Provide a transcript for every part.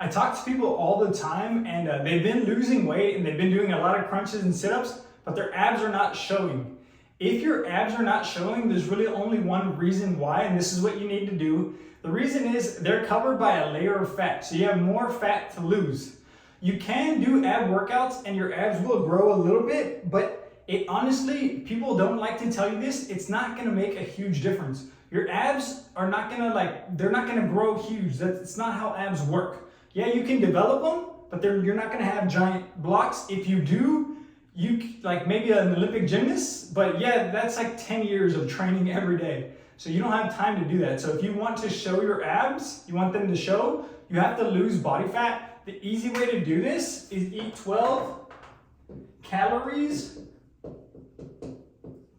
I talk to people all the time and they've been losing weight and they've been doing a lot of crunches and sit-ups, but their abs are not showing. If your abs are not showing, there's really only one reason why, and this is what you need to do. The reason is they're covered by a layer of fat, so you have more fat to lose. You can do ab workouts and your abs will grow a little bit, but it honestly, people don't like to tell you this, it's not gonna make a huge difference. Your abs are not gonna they're not gonna grow huge. That's not how abs work. Yeah, you can develop them, but you're not gonna have giant blocks. If you do, you like maybe an Olympic gymnast, but yeah, that's like 10 years of training every day. So you don't have time to do that. So if you want to show your abs, you want them to show, you have to lose body fat. The easy way to do this is eat 12 calories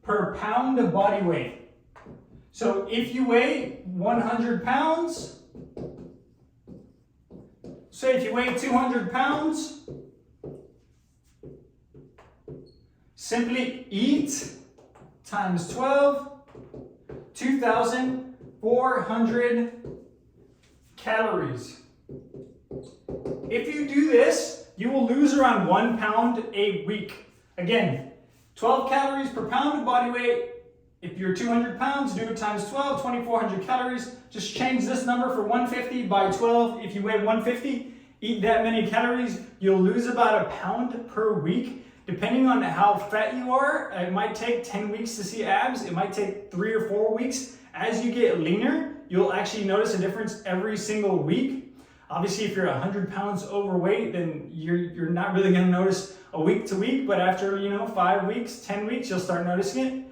per pound of body weight. So if you weigh 100 pounds, say if you weigh 200 pounds, simply eat times 12, 2,400 calories. If you do this, you will lose around 1 pound a week. Again, 12 calories per pound of body weight. If you're 200 pounds, do it times 12, 2,400 calories. Just change this number for 150 by 12. If you weigh 150, eat that many calories. You'll lose about a pound per week. Depending on how fat you are, it might take 10 weeks to see abs. It might take 3 or 4 weeks. As you get leaner, you'll actually notice a difference every single week. Obviously, if you're 100 pounds overweight, then you're not really gonna notice a week to week, but after 5 weeks, 10 weeks, you'll start noticing it.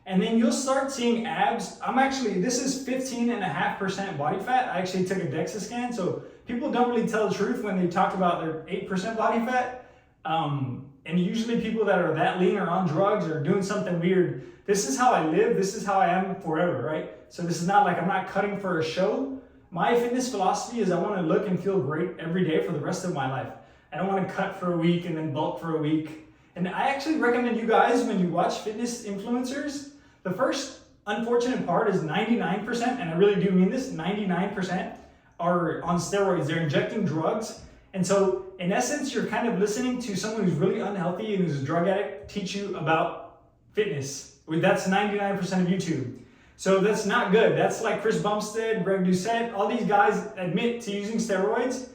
And then you'll start seeing abs. This is 15.5% body fat. I actually took a DEXA scan, so people don't really tell the truth when they talk about their 8% body fat. And usually people that are that lean are on drugs or doing something weird. This is how I live. This is how I am forever, right? So this is not like I'm not cutting for a show. My fitness philosophy is I want to look and feel great every day for the rest of my life. I don't want to cut for a week and then bulk for a week. And I actually recommend you guys, when you watch fitness influencers, the first unfortunate part is 99%, and I really do mean this, 99% are on steroids. They're injecting drugs. And so in essence, you're kind of listening to someone who's really unhealthy and who's a drug addict teach you about fitness. That's 99% of YouTube. So that's not good. That's like Chris Bumstead, Greg Doucette, all these guys admit to using steroids.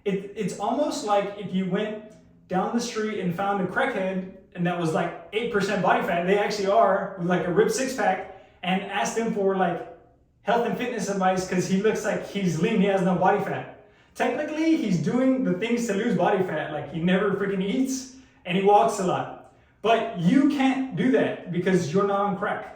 It's almost like if you went down the street and found a crackhead and that was like 8% body fat, they actually are, with like a ripped six pack, and asked him for like health and fitness advice because he looks like he's lean, he has no body fat. Technically, he's doing the things to lose body fat, like he never freaking eats and he walks a lot. But you can't do that because you're not on crack.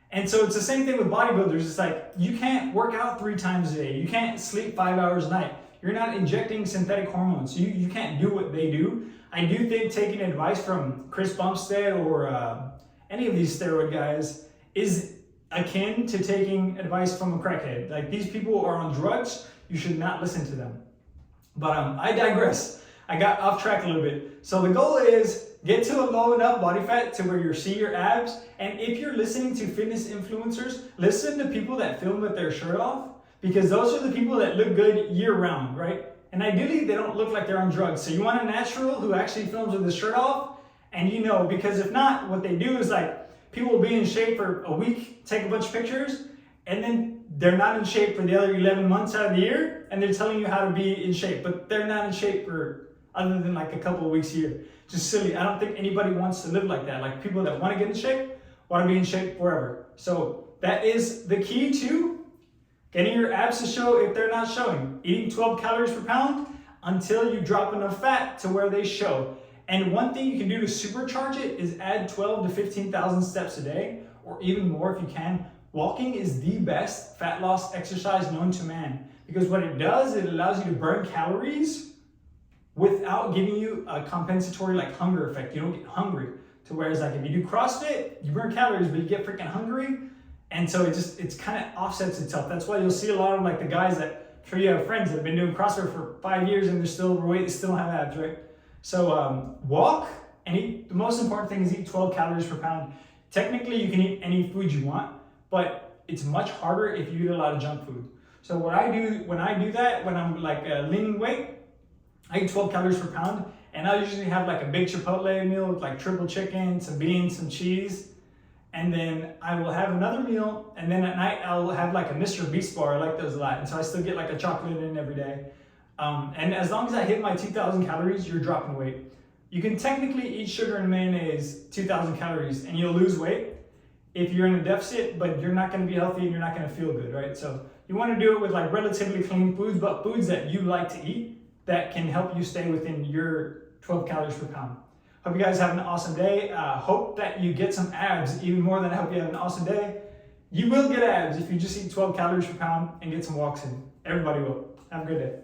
And so it's the same thing with bodybuilders. It's like, you can't work out 3 times a day. You can't sleep 5 hours a night. You're not injecting synthetic hormones. So you can't do what they do. I do think taking advice from Chris Bumstead or any of these steroid guys is akin to taking advice from a crackhead. Like, these people are on drugs. You should not listen to them. But I digress. I got off track a little bit. So the goal is get to a low enough body fat to where you see your abs. And if you're listening to fitness influencers, listen to people that film with their shirt off, because those are the people that look good year round, right? And ideally, they don't look like they're on drugs. So you want a natural who actually films with his shirt off, and because if not, what they do is like, people will be in shape for a week, take a bunch of pictures, and then they're not in shape for the other 11 months out of the year, and they're telling you how to be in shape, but they're not in shape for other than like a couple of weeks a year. Just silly. I don't think anybody wants to live like that. Like, people that want to get in shape want to be in shape forever. So that is the key to getting your abs to show if they're not showing. Eating 12 calories per pound until you drop enough fat to where they show. And one thing you can do to supercharge it is add 12 to 15,000 steps a day, or even more if you can. Walking is the best fat loss exercise known to man, because what it does, it allows you to burn calories without giving you a compensatory like hunger effect. You don't get hungry. To whereas like if you do CrossFit, you burn calories, but you get freaking hungry. And so it's kind of offsets itself. That's why you'll see a lot of like the guys that, I'm sure you have friends that have been doing CrossFit for 5 years and they're still overweight, they still don't have abs, right? So walk and eat. The most important thing is eat 12 calories per pound. Technically, you can eat any food you want, but it's much harder if you eat a lot of junk food. So what I do when I do that, when I'm like leaning weight, I eat 12 calories per pound, and I usually have like a big Chipotle meal with like triple chicken, some beans, some cheese, and then I will have another meal, and then at night I'll have like a Mr. Beast bar. I like those a lot, and so I still get like a chocolate in every day. And as long as I hit my 2,000 calories, you're dropping weight. You can technically eat sugar and mayonnaise 2,000 calories, and you'll lose weight if you're in a deficit, but you're not going to be healthy and you're not going to feel good, right? So you want to do it with like relatively clean foods, but foods that you like to eat that can help you stay within your 12 calories per pound. Hope you guys have an awesome day. Hope that you get some abs even more than I hope you have an awesome day. You will get abs if you just eat 12 calories per pound and get some walks in. Everybody will. Have a good day.